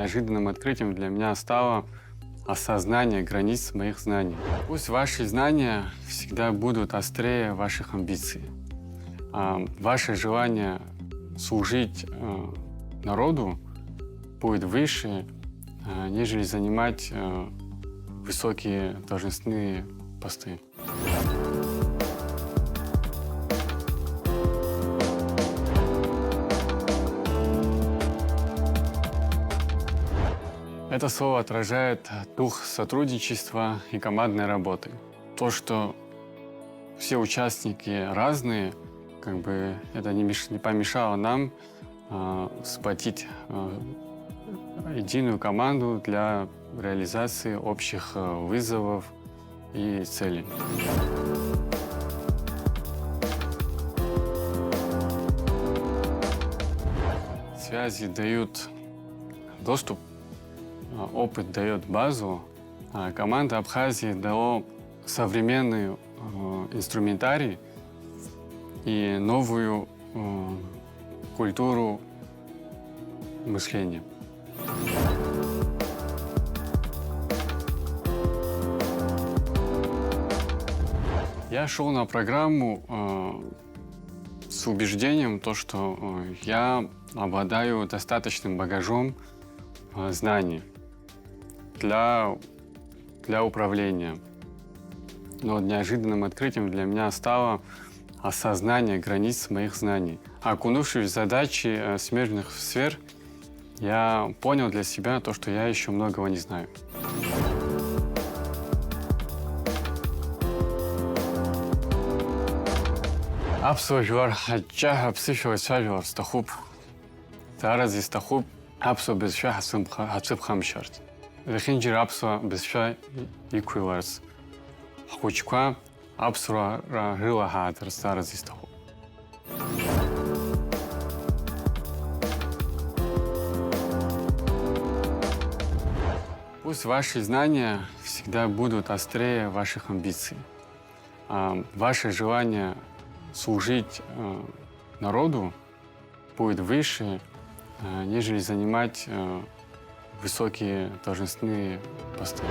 неожиданным открытием для меня стало осознание границ моих знаний. Пусть ваши знания всегда будут острее ваших амбиций. Ваше желание служить народу будет выше, нежели занимать высокие должностные посты. Это слово отражает дух сотрудничества и командной работы. То, что все участники разные, это не помешало нам сплотить единую команду для реализации общих вызовов и целей. Связи дают доступ, опыт дает базу. Команда Абхазии дала современный инструментарий и новую культуру мышления. Я шел на программу с убеждением, что я обладаю достаточным багажом знаний для управления. Но неожиданным открытием для меня стало осознание границ моих знаний. Окунувшись в задачи смежных сфер, я понял для себя то, что я еще многого не знаю. Абсолютно, Зараз истахуб абсо безша хацып хамшарт. Вехинджир абсо безша иквиларс. Хучква абсо рила хатер зараз истахуб. Пусть ваши знания всегда будут острее ваших амбиций. Ваше желание служить народу будет выше, нежели занимать высокие должностные посты.